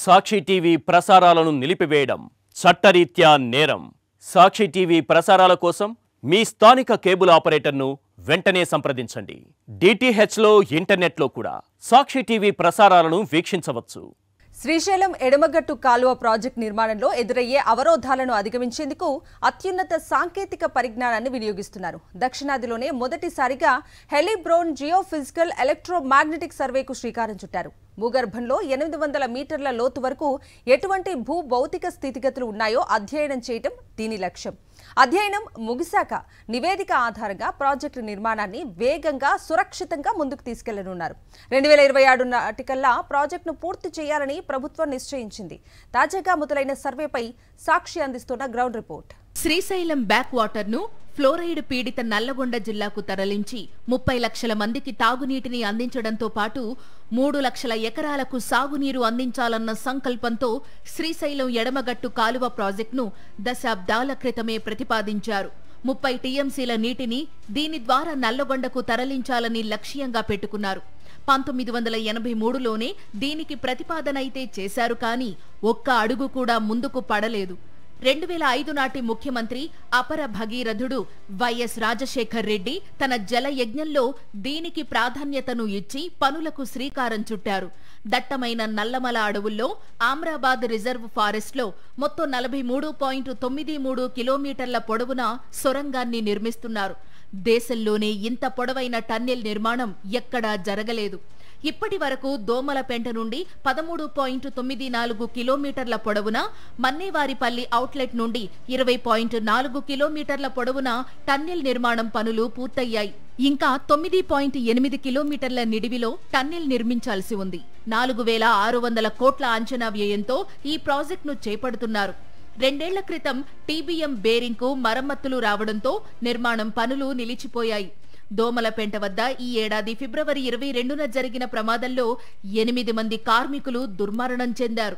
సాక్షి TV ప్రసారాలను నిలిపివేయడం చట్టరీత్యా నేరం. సాక్షి టీవీ ప్రసారాల కోసం మీ స్థానిక కేబుల్ ఆపరేటర్ను వెంటనే సంప్రదించండి. డిటిహెచ్లో ఇంటర్నెట్లో కూడా సాక్షి టీవీ ప్రసారాలను వీక్షించవచ్చు. శ్రీశైలం ఎడమగట్టు కాలువ ప్రాజెక్టు నిర్మాణంలో ఎదురయ్యే అవరోధాలను అధిగమించేందుకు అత్యున్నత సాంకేతిక పరిజ్ఞానాన్ని వినియోగిస్తున్నారు. దక్షిణాదిలోనే మొదటిసారిగా హెలిబ్రోన్ జియోఫిజికల్ ఎలక్ట్రోమాగ్నెటిక్ సర్వేకు శ్రీకారం చుట్టారు. భూగర్భంలో 800 మీటర్ల లోతు వరకు ఎటువంటి భూభౌతిక స్థితిగతులు ఉన్నాయో అధ్యయనం చేయటం దీని లక్ష్యం. అధ్యయనం ముగిశాక నివేదిక ఆధారంగా ప్రాజెక్టు నిర్మాణాన్ని వేగంగా సురక్షితంగా ముందుకు తీసుకెళ్లనున్నారు. 2027 నాటికల్లా ప్రాజెక్టును పూర్తి చేయాలని ప్రభుత్వం నిశ్చయించింది. తాజాగా మొదలైన సర్వేపై సాక్షి అందిస్తున్న ground report. Srisailam back water ను ఫ్లోరైడ్ పీడిత నల్లగొండ జిల్లాకు తరలించి 30 లక్షల మందికి తాగునీటిని అందించడంతో పాటు 3 లక్షల ఎకరాలకు సాగునీరు అందించాలన్న సంకల్పంతో శ్రీశైలం ఎడమగట్టు కాలువ ప్రాజెక్టును దశాబ్దాల క్రితమే ప్రతిపాదించారు. 30 టీఎంసీల నీటిని దీని ద్వారా నల్లగొండకు తరలించాలని లక్ష్యంగా పెట్టుకున్నారు. 1983లోనే దీనికి ప్రతిపాదన అయితే చేశారు, కానీ ఒక్క అడుగు కూడా ముందుకు పడలేదు. 2005 నాటి ముఖ్యమంత్రి అపర భగీరథుడు వైఎస్ రాజశేఖర్ రెడ్డి తన జల యజ్ఞంలో దీనికి ప్రాధాన్యతను ఇచ్చి పనులకు శ్రీకారం చుట్టారు. దట్టమైన నల్లమల అడవుల్లో ఆమ్రాబాద్ రిజర్వ్ ఫారెస్ట్ లో మొత్తం 43.93 కిలోమీటర్ల పొడవున సొరంగాన్ని నిర్మిస్తున్నారు. దేశంలోనే ఇంత పొడవైన టన్నెల్ నిర్మాణం ఎక్కడా జరగలేదు. ఇప్పటి వరకు దోమలపెంట నుండి 13.94 కిలోమీటర్ల పొడవున, మన్నేవారిపల్లి అవుట్లెట్ నుండి 20.4 కిలోమీటర్ల పొడవున టన్నెల్ నిర్మాణం పనులు పూర్తయ్యాయి. ఇంకా 9.8 కిలోమీటర్ల నిడివిలో టన్నెల్ నిర్మించాల్సి ఉంది. 4600 కోట్ల అంచనా వ్యయంతో ఈ ప్రాజెక్టును చేపడుతున్నారు. 2 ఏళ్ల క్రితం టీబీఎం బేరింగ్ కు మరమ్మతులు రావడంతో నిర్మాణం పనులు నిలిచిపోయాయి. దోమలపెంట వద్ద ఈ ఏడాది ఫిబ్రవరి 22న జరిగిన ప్రమాదంలో 8 మంది కార్మికులు దుర్మరణం చెందారు.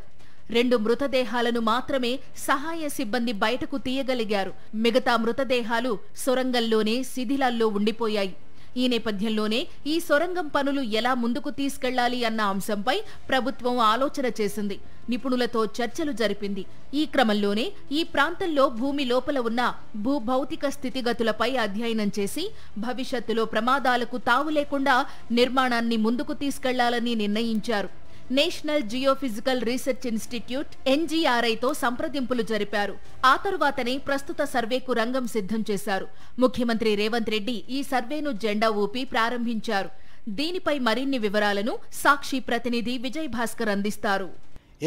2 మృతదేహాలను మాత్రమే సహాయ సిబ్బంది బయటకు తీయగలిగారు. మిగతా మృతదేహాలు సొరంగంలోనే శిథిలాల్లో ఉండిపోయాయి. ఈ నేపథ్యంలోనే ఈ సొరంగం పనులు ఎలా ముందుకు తీసుకెళ్లాలి అన్న అంశంపై ప్రభుత్వం ఆలోచన చేసింది. నిపుణులతో చర్చలు జరిపింది. ఈ క్రమంలోనే ఈ ప్రాంతంలో భూమి లోపల ఉన్న భూభౌతిక స్థితిగతులపై అధ్యయనం చేసి భవిష్యత్తులో ప్రమాదాలకు తావు లేకుండా నిర్మాణాన్ని ముందుకు తీసుకెళ్లాలని నిర్ణయించారు. నేషనల్ జియోఫిజికల్ రీసెర్చ్ ఇన్స్టిట్యూట్ ఎన్జీఆర్ఐతో సంప్రదింపులు జరిపారు. ఆ తరువాతనే ప్రస్తుత సర్వేకు రంగం సిద్ధం చేశారు. ముఖ్యమంత్రి రేవంత్ రెడ్డి ఈ సర్వేను జెండా ఊపి ప్రారంభించారు. దీనిపై మరిన్ని వివరాలను సాక్షి ప్రతినిధి విజయ్ భాస్కర్ అందిస్తారు.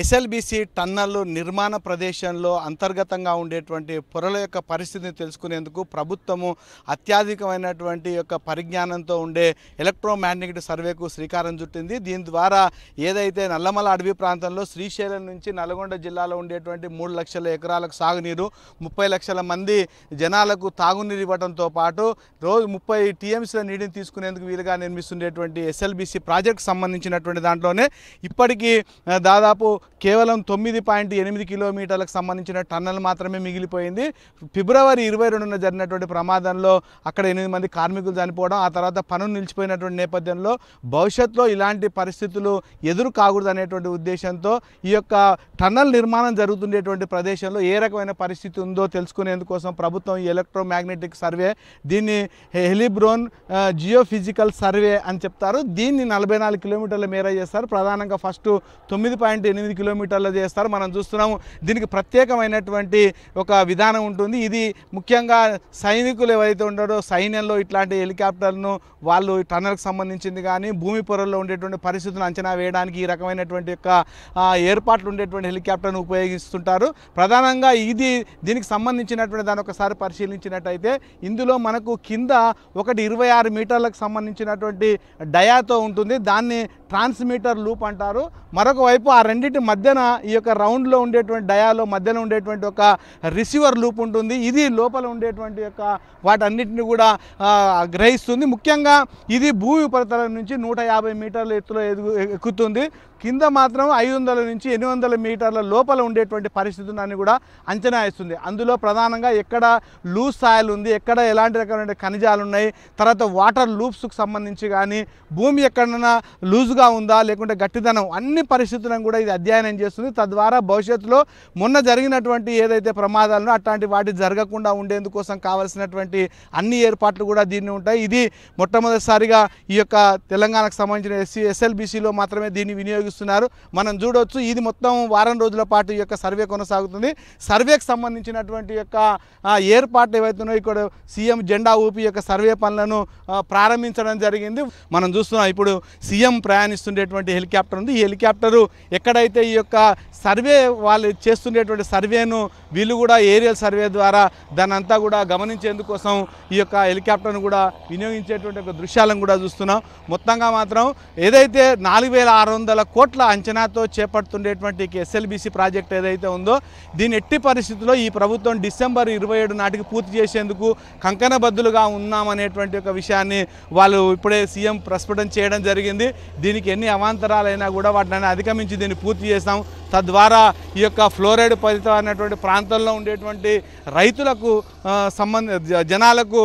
ఎస్ఎల్బీసీ టన్నల్ నిర్మాణ ప్రదేశంలో అంతర్గతంగా ఉండేటువంటి పొరల యొక్క పరిస్థితిని తెలుసుకునేందుకు ప్రభుత్వము అత్యాధికమైనటువంటి యొక్క పరిజ్ఞానంతో ఉండే ఎలక్ట్రోమాగ్నెటిక్ సర్వేకు శ్రీకారం చుట్టింది. దీని ద్వారా ఏదైతే నల్లమల అడవి ప్రాంతంలో శ్రీశైలం నుంచి నల్గొండ జిల్లాలో ఉండేటువంటి 3 లక్షల ఎకరాలకు సాగునీరు, 30 లక్షల మంది జనాలకు తాగునీరు ఇవ్వడంతో పాటు రోజు 30 టీఎంసీల నీటిని తీసుకునేందుకు వీలుగా నిర్మిస్తుండేటువంటి ఎస్ఎల్బీసీ ప్రాజెక్టు సంబంధించినటువంటి దాంట్లోనే ఇప్పటికీ దాదాపు కేవలం 9.8 కిలోమీటర్లకు సంబంధించిన టన్నల్ మాత్రమే మిగిలిపోయింది. ఫిబ్రవరి 22న జరిగినటువంటి ప్రమాదంలో అక్కడ 8 మంది కార్మికులు చనిపోవడం, ఆ తర్వాత పనులు నిలిచిపోయినటువంటి నేపథ్యంలో భవిష్యత్తులో ఇలాంటి పరిస్థితులు ఎదురు కాకూడదు అనేటువంటి ఉద్దేశంతో ఈ యొక్క టన్నల్ నిర్మాణం జరుగుతుండేటువంటి ప్రదేశంలో ఏ రకమైన పరిస్థితి ఉందో తెలుసుకునేందుకోసం ప్రభుత్వం ఈ ఎలక్ట్రోమాగ్నెటిక్ సర్వే, దీన్ని హెలిబ్రోన్ జియోఫిజికల్ సర్వే అని చెప్తారు. దీన్ని 44 కిలోమీటర్ల మేర చేస్తారు. ప్రధానంగా ఫస్ట్ 9.8 కిలోమీటర్లు చేస్తారు. మనం చూస్తున్నాము దీనికి ప్రత్యేకమైనటువంటి ఒక విధానం ఉంటుంది. ఇది ముఖ్యంగా సైనికులు ఎవరైతే ఉంటారో సైన్యంలో ఇట్లాంటి హెలికాప్టర్ను వాళ్ళు టన్నల్కి సంబంధించింది కానీ భూమి పొరల్లో ఉండేటువంటి పరిస్థితులను అంచనా వేయడానికి ఈ రకమైనటువంటి యొక్క ఏర్పాట్లు ఉండేటువంటి హెలికాప్టర్ను ఉపయోగిస్తుంటారు. ప్రధానంగా దీనికి సంబంధించినటువంటి దాన్ని ఒకసారి పరిశీలించినట్టయితే ఇందులో మనకు కింద ఒకటి 26 మీటర్లకు సంబంధించినటువంటి డయాతో ఉంటుంది. దాన్ని ట్రాన్స్మిటర్ లూప్ అంటారు. మరొక వైపు ఆ రెండింటి మధ్యన ఈ యొక్క రౌండ్లో ఉండేటువంటి డయాలో మధ్యన ఉండేటువంటి ఒక రిసీవర్ లూప్ ఉంటుంది. ఇది లోపల ఉండేటువంటి యొక్క వాటన్నిటిని కూడా గ్రహిస్తుంది. ముఖ్యంగా ఇది భూమి ఉపరితలం నుంచి 150 మీటర్ల ఎత్తులో ఎక్కుతుంది. కింద మాత్రం 500 నుంచి 800 మీటర్ల లోపల ఉండేటువంటి పరిస్థితులను కూడా అంచనా వేస్తుంది. అందులో ప్రధానంగా ఎక్కడ లూజ్ సాయిల్ ఉంది, ఎక్కడ ఎలాంటి రకమైన ఖనిజాలు ఉన్నాయి, తర్వాత వాటర్ లూప్స్కు సంబంధించి కానీ భూమి ఎక్కడైనా లూజ్గా ఉందా లేకుంటే గట్టిదనం అన్ని పరిస్థితులను కూడా ఇది అధ్యయనం చేస్తుంది. తద్వారా భవిష్యత్తులో మొన్న జరిగినటువంటి ఏదైతే ప్రమాదాలను అట్లాంటి వాటి జరగకుండా ఉండేందుకోసం కావాల్సినటువంటి అన్ని ఏర్పాట్లు కూడా దీన్ని ఉంటాయి. ఇది మొట్టమొదటిసారిగా ఈ యొక్క తెలంగాణకు సంబంధించిన SLBCలో మాత్రమే దీన్ని వినియోగిస్తున్నారు. మనం చూడవచ్చు ఇది మొత్తం వారం రోజుల పాటు ఈ యొక్క సర్వే కొనసాగుతుంది. సర్వేకి సంబంధించినటువంటి యొక్క ఏర్పాట్లు ఏవైతున్నాయో ఇక్కడ సీఎం జెండా ఊపి యొక్క సర్వే పనులను ప్రారంభించడం జరిగింది. మనం చూస్తున్నాం ఇప్పుడు సీఎం ప్రయాణిస్తుండేటువంటి హెలికాప్టర్ ఉంది. ఈ హెలికాప్టరు ఎక్కడైతే ఈ యొక్క సర్వే వాళ్ళు చేస్తుండేటువంటి సర్వేను వీళ్ళు కూడా ఏరియల్ సర్వే ద్వారా దాన్ని అంతా కూడా గమనించేందుకోసం ఈ యొక్క హెలికాప్టర్ను కూడా వినియోగించేటువంటి ఒక దృశ్యాలను కూడా చూస్తున్నాం. మొత్తంగా మాత్రం ఏదైతే 4600 కోట్ల అంచనాతో చేపడుతుండేటువంటి SLBC ప్రాజెక్ట్ ఏదైతే ఉందో దీని ఎట్టి పరిస్థితుల్లో ఈ ప్రభుత్వం డిసెంబర్ 27 నాటికి పూర్తి చేసేందుకు కంకణబద్దులుగా ఉన్నామనేటువంటి ఒక విషయాన్ని వాళ్ళు ఇప్పుడే సీఎం ప్రస్ఫుటం చేయడం జరిగింది. దీనికి ఎన్ని అవాంతరాలైనా కూడా వాటిని అధిగమించి దీన్ని పూర్తి చేస్తాం. తద్వారా ఈ యొక్క ఫ్లోరైడ్ పతితమైనటువంటి ప్రాంతంలో ఉండేటువంటి రైతులకు జనాలకు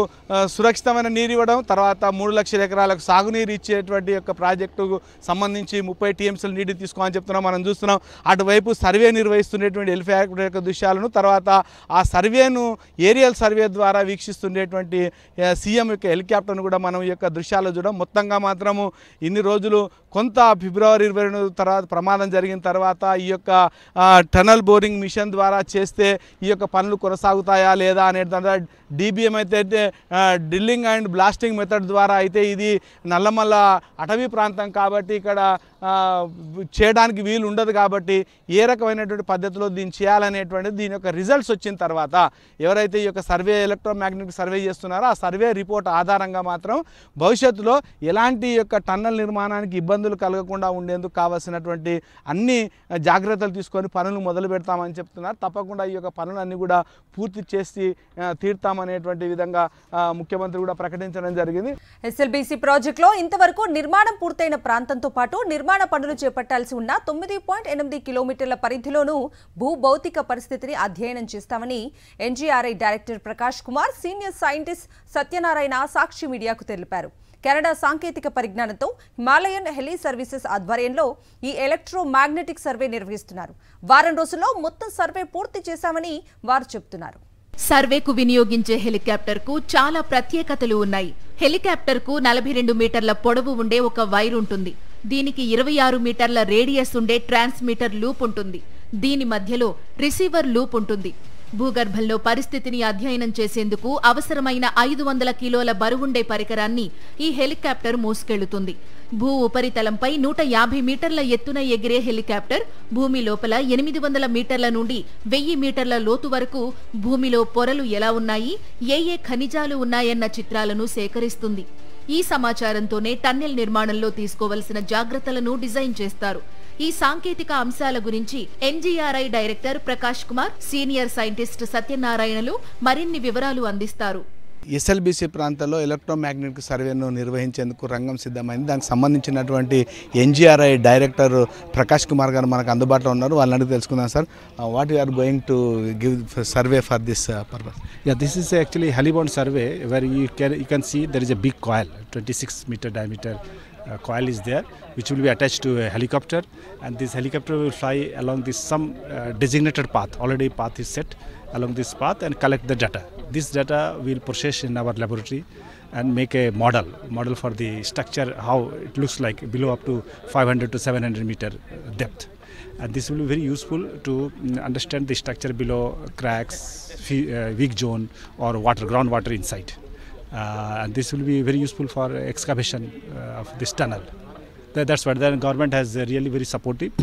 సురక్షితమైన నీరు ఇవ్వడం, తర్వాత 3 లక్షల ఎకరాలకు సాగునీరు ఇచ్చేటువంటి యొక్క ప్రాజెక్టుకు సంబంధించి 30 TMCల నీటి తీసుకోమని చెప్తున్నాం. మనం చూస్తున్నాం అటువైపు సర్వే నిర్వహిస్తున్నటువంటి హెలికాప్టర్ యొక్క దృశ్యాలను, తర్వాత ఆ సర్వేను ఏరియల్ సర్వే ద్వారా వీక్షిస్తుండేటువంటి సీఎం యొక్క హెలికాప్టర్ను కూడా మనం ఈ యొక్క దృశ్యాలు చూడడం. మొత్తంగా మాత్రము ఇన్ని రోజులు కొంత ఫిబ్రవరి 22 తర్వాత ప్రమాదం జరిగిన తర్వాత ఈ యొక్క టనల్ బోరింగ్ మిషన్ ద్వారా చేస్తే ఈ యొక్క పనులు కొనసాగుతాయా లేదా అనే DBM అయితే డ్రిల్లింగ్ అండ్ బ్లాస్టింగ్ మెథడ్ ద్వారా అయితే ఇది నల్లమల్ల అటవీ ప్రాంతం కాబట్టి ఇక్కడ చేయడానికి వీలు ఉండదు కాబట్టి ఏ రకమైనటువంటి పద్ధతిలో దీన్ని చేయాలనేటువంటిది దీని యొక్క రిజల్ట్స్ వచ్చిన తర్వాత ఎవరైతే ఈ యొక్క సర్వే ఎలక్ట్రోమాగ్నెటిక్ సర్వే చేస్తున్నారో ఆ సర్వే రిపోర్ట్ ఆధారంగా మాత్రం భవిష్యత్తులో ఎలాంటి యొక్క టన్నల్ నిర్మాణానికి ఇబ్బందులు కలగకుండా ఉండేందుకు కావాల్సినటువంటి అన్ని జాగ్రత్తలు తీసుకొని పనులు మొదలు పెడతామని చెప్తున్నారు. తప్పకుండా ఈ యొక్క పనులన్నీ కూడా పూర్తి చేసి తీర్తామనేటువంటి విధంగా ముఖ్యమంత్రి కూడా ప్రకటించడం జరిగింది. SLBC ప్రాజెక్టులో ఇంతవరకు నిర్మాణం పూర్తయిన ప్రాంతంతో పాటు నిర్మాణ పనులు చేపట్టాల్సి ఉన్న 9.8 కిలోమీటర్ల పరిధిలోనూ భూభౌతిక పరిస్థితిని అధ్యయనం చేస్తామని NGRI director Prakash Kumar, senior scientist Satyanarayana Sakshi మీడియాకు తెలిపారు. కెనడా సాంకేతిక పరిజ్ఞానంతో హిమాలయన్ హెలి సర్వీసెస్ ఆధ్వర్యంలో ఈ ఎలక్ట్రోమాగ్నెటిక్ సర్వే నిర్వహిస్తున్నారు. వారం రోజుల్లో మొత్తం సర్వే పూర్తి చేశామని వారు చెబుతున్నారు. సర్వేకు వినియోగించే హెలికాప్టర్కు చాలా ప్రత్యేకతలు ఉన్నాయి. హెలికాప్టర్కు 42 మీటర్ల పొడవు ఉండే ఒక వైర్ ఉంటుంది. దీనికి 26 మీటర్ల రేడియస్ ఉండే ట్రాన్స్మిటర్ లూప్ ఉంటుంది. దీని మధ్యలో రిసీవర్ లూప్ ఉంటుంది. భూగర్భంలో పరిస్థితిని అధ్యయనం చేసేందుకు అవసరమైన 500 కిలోల బరువుండే పరికరాన్ని ఈ హెలికాప్టర్ మోసుకెళ్తుంది. భూ ఉపరితలంపై 150 మీటర్ల ఎత్తున ఎగిరే హెలికాప్టర్ భూమి లోపల 800 మీటర్ల నుండి 1000 మీటర్ల లోతు వరకు భూమిలో పొరలు ఎలా ఉన్నాయి, ఏ ఖనిజాలు ఉన్నాయన్న చిత్రాలను సేకరిస్తుంది. ఈ సమాచారంతోనే టన్నెల్ నిర్మాణంలో తీసుకోవలసిన జాగ్రత్తలను డిజైన్ చేస్తారు. ఈ సాంకేతిక అంశాల గురించి NGRI director Prakash Kumar, senior scientist సత్యనారాయణలు మరిన్ని వివరాలు అందిస్తారు. SLBC ప్రాంతాల్లో ఎలక్ట్రోమాగ్నెటిక్ సర్వేను నిర్వహించేందుకు రంగం సిద్ధమైంది. దానికి సంబంధించినటువంటి NGRI డైరెక్టర్ ప్రకాష్ కుమార్ గారు మనకు అందుబాటులో ఉన్నారు. వాళ్ళని అడిగి తెలుసుకుందాం. Sir, what you are going to give survey for this purpose? Yeah, this is actually heliborne survey where you can see there is a big coil, 26 meter diameter coil is there, which will be attached to a helicopter, and this helicopter will fly along this some designated path. Already path is set along this path and collect the data. This data we'll process in our laboratory and make a model for the structure, how it looks like below up to 500 to 700 meter depth. And this will be very useful to understand the structure below, cracks, weak zone or groundwater inside. And this will be very useful for excavation of this tunnel. That's why the government has really very supportive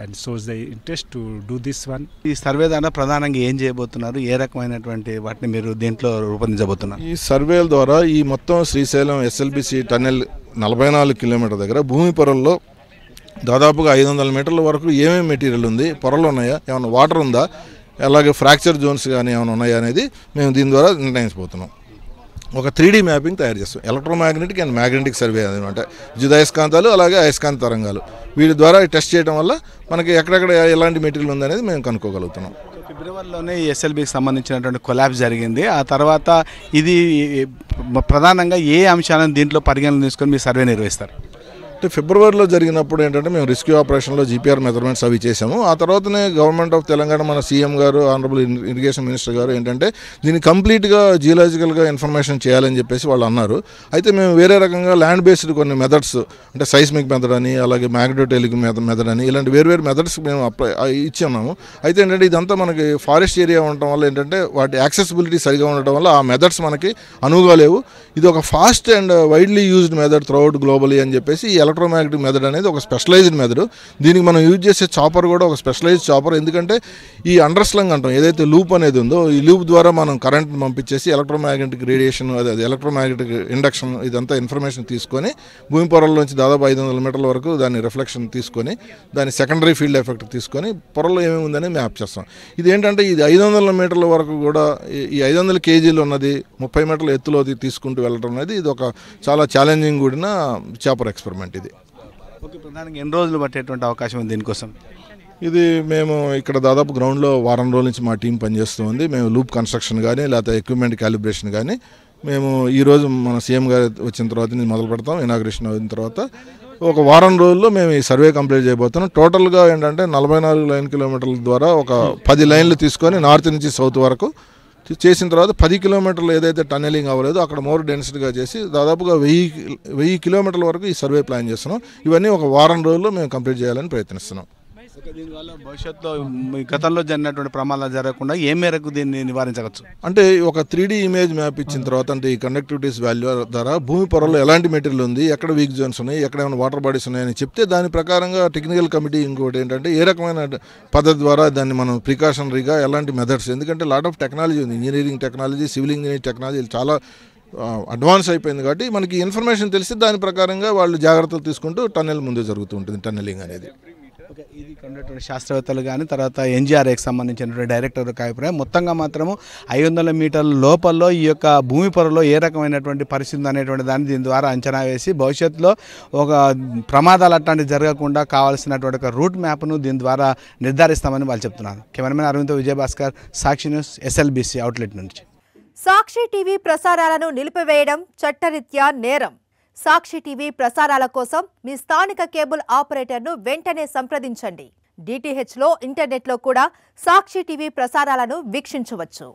and shows the interest to do this one. ఈ survey ద్వారా ప్రధానంగా ఏం చేయబోతున్నారు, ఏ రకమైనటువంటి వాటిని మీరు దీంట్లో రూపొందించబోతున్నారు? ఈ సర్వేల ద్వారా ఈ మొత్తం శ్రీశైలం SLBC టన్నెల్ 44 కిలోమీటర్ల దగ్గర భూమి పొరల్లో దాదాపుగా 500 మీటర్ల వరకు ఏమేమి మెటీరియల్ ఉంది, పొరలు ఉన్నాయా, ఏమైనా వాటర్ ఉందా, అలాగే ఫ్రాక్చర్ జోన్స్ కానీ ఏమైనా ఉన్నాయా అనేది మేము దీని ద్వారా నిర్ణయించబోతున్నాం. ఒక 3D మ్యాపింగ్ తయారు చేస్తాం. ఎలక్ట్రోమాగ్నెటిక్ అండ్ మ్యాగ్నెటిక్ సర్వే అనమాట. విద్యుదయస్కాంతాలు అలాగే అయస్కాంత తరంగాలు వీటి ద్వారా టెస్ట్ చేయడం వల్ల మనకి ఎక్కడెక్కడ ఎలాంటి మెటీరియల్ ఉందనేది మేము కనుక్కోగలుగుతున్నాం. ఫిబ్రవరిలోనే ఎస్ఎల్బికి సంబంధించినటువంటి కొలాబ్స్ జరిగింది. ఆ తర్వాత ఇది ప్రధానంగా ఏ అంశాలను దీంట్లో పరిగణన తీసుకొని మీ సర్వే నిర్వహిస్తారు? అంటే ఫిబ్రవరిలో జరిగినప్పుడు ఏంటంటే మేము రెస్క్యూ ఆపరేషన్లో జీపీఆర్ మెజర్మెంట్స్ అవి చేసాము. ఆ తర్వాతనే గవర్నమెంట్ ఆఫ్ తెలంగాణ మన సీఎం గారు ఆనరబుల్ ఇరిగేషన్ మినిస్టర్ గారు ఏంటంటే దీన్ని కంప్లీట్గా జియోలాజికల్గా ఇన్ఫర్మేషన్ చేయాలని చెప్పేసి వాళ్ళు అన్నారు. అయితే మేము వేరే రకంగా ల్యాండ్ బేస్డ్ కొన్ని మెథడ్స్ అంటే సైస్మిక్ మెథడ్ అని అలాగే మ్యాగ్నెటోటెలిక్ మెథడ్ అని ఇలాంటి వేరు మెథడ్స్ మేము ఇచ్చి ఉన్నాము. అయితే ఏంటంటే ఇదంతా మనకి ఫారెస్ట్ ఏరియా ఉండటం వల్ల ఏంటంటే వాటి యాక్సెసిబిలిటీ సరిగా ఉండటం వల్ల ఆ మెథడ్స్ మనకి అనువుగా లేవు. ఇది ఒక fast and widely used method throughout globally అని చెప్పేసి ఎలక్ట్రోమాగ్నెటిక్ మెథడ్ అనేది ఒక స్పెషలైజ్డ్ మెథడ్. దీనికి మనం యూజ్ చేసే చాపర్ కూడా ఒక స్పెషలైజ్డ్ చాపర్. ఎందుకంటే ఈ అండర్స్లంగ్ అంటాం ఏదైతే లూప్ అనేది ఉందో ఈ లూప్ ద్వారా మనం కరెంట్ పంపించేసి ఎలక్ట్రోమాగ్నెటిక్ రేడియేషన్ అది ఎలక్ట్రోమాగ్నెటిక్ ఇండక్షన్ ఇదంతా ఇన్ఫర్మేషన్ తీసుకొని భూమి పొరల్లోంచి దాదాపు 500 మీటర్ల వరకు దాన్ని రిఫ్లెక్షన్ తీసుకొని దాని సెకండరీ ఫీల్డ్ ఎఫెక్ట్ తీసుకొని పొరల్లో ఏమేమి ఉందని మ్యాప్ చేస్తాం. ఇది ఏంటంటే ఇది 500 మీటర్ల వరకు కూడా ఈ 500 కేజీలు ఉన్నది 30 మీటర్ల ఎత్తులో తీసుకుంటూ వెళ్ళడం అనేది ఇది ఒక చాలా ఛాలెంజింగ్ కూడిన చాపర్ ఎక్స్పెరిమెంట్. ఇది ఓకే, ప్రధానంగా ఎన్ని రోజులు పట్టేటువంటి అవకాశం ఉంది దీనికోసం? ఇది మేము ఇక్కడ దాదాపు గ్రౌండ్లో వారం రోజుల నుంచి మా టీం పనిచేస్తూ ఉంది. మేము లూప్ కన్స్ట్రక్షన్ కానీ లేకపోతే ఎక్విప్మెంట్ క్యాలిబ్రేషన్ కానీ మేము ఈరోజు మన సీఎం గారు వచ్చిన తర్వాత ఇది మొదలు పెడతాం. ఇనాగ్రేషన్ అయిన తర్వాత ఒక వారం రోజుల్లో మేము ఈ సర్వే కంప్లీట్ చేయబోతున్నాం. టోటల్గా ఏంటంటే 44 లైన్ కిలోమీటర్ల ద్వారా ఒక 10 లైన్లు తీసుకొని నార్త్ నుంచి సౌత్ వరకు చేసిన తర్వాత 10 కిలోమీటర్లు ఏదైతే టన్నెలింగ్ అవ్వలేదో అక్కడ మోర్ డెన్సిటీగా చేసి దాదాపుగా 1000 కిలోమీటర్ల వరకు ఈ సర్వే ప్లాన్ చేస్తున్నాం. ఇవన్నీ ఒక వారం రోజుల్లో మేము కంప్లీట్ చేయాలని ప్రయత్నిస్తున్నాం. దీనివల్ల భవిష్యత్తులో గతంలో జరిగినటువంటి ప్రమాదాలు జరగకుండా ఏ మేరకు దీన్ని నివారించవచ్చు? అంటే ఒక 3D ఇమేజ్ మ్యాప్ ఇచ్చిన తర్వాత అంటే ఈ కండక్టివిటీస్ వాల్యూ ద్వారా భూమి పొరలో ఎలాంటి మెటీరియల్ ఉంది, ఎక్కడ వీక్ జోన్స్ ఉన్నాయి, ఎక్కడ ఏమైనా వాటర్ బాడీస్ ఉన్నాయని చెప్తే దాని ప్రకారంగా టెక్నికల్ కమిటీ ఇంకోటి ఏంటంటే ఏ రకమైన పద్ధతి ద్వారా దాన్ని మనం ప్రికాషనరీగా ఎలాంటి మెథడ్స్, ఎందుకంటే లాట్ ఆఫ్ టెక్నాలజీ ఉంది, engineering technology, civil engineering technology చాలా అడ్వాన్స్ అయిపోయింది. కాబట్టి మనకి ఇన్ఫర్మేషన్ తెలిసి దాని ప్రకారంగా వాళ్ళు జాగ్రత్తలు తీసుకుంటూ టన్నెల్ ముందు జరుగుతూ ఉంటుంది టన్నెలింగ్ అనేది. ఓకే, ఇది కొన్నటువంటి శాస్త్రవేత్తలు కానీ తర్వాత ఎన్జీఆర్ఏకి సంబంధించినటువంటి డైరెక్టర్ అభిప్రాయం మొత్తంగా మాత్రము 500 మీటర్ల లోపల్లో ఈ యొక్క భూమి పొరలో ఏ రకమైనటువంటి పరిస్థితి అనేటువంటి దాన్ని దీని ద్వారా అంచనా వేసి భవిష్యత్తులో ఒక ప్రమాదాలు అట్లాంటివి జరగకుండా కావాల్సినటువంటి ఒక రూట్ మ్యాప్ను దీని ద్వారా నిర్ధారిస్తామని వాళ్ళు చెప్తున్నారు. కెమెరామెన్ అరవింద్, విజయభాస్కర్, సాక్షి న్యూస్, ఎస్ఎల్బీసీ అవుట్లెట్ నుంచి. సాక్షి టీవీ ప్రసారాలను నిలిపివేయడం చట్టరీత్యా నేరం. సాక్షి టీవీ ప్రసారాల కోసం మీ స్థానిక కేబుల్ ఆపరేటర్ను వెంటనే సంప్రదించండి. DTHలో ఇంటర్నెట్లో కూడా సాక్షి టీవీ ప్రసారాలను వీక్షించవచ్చు.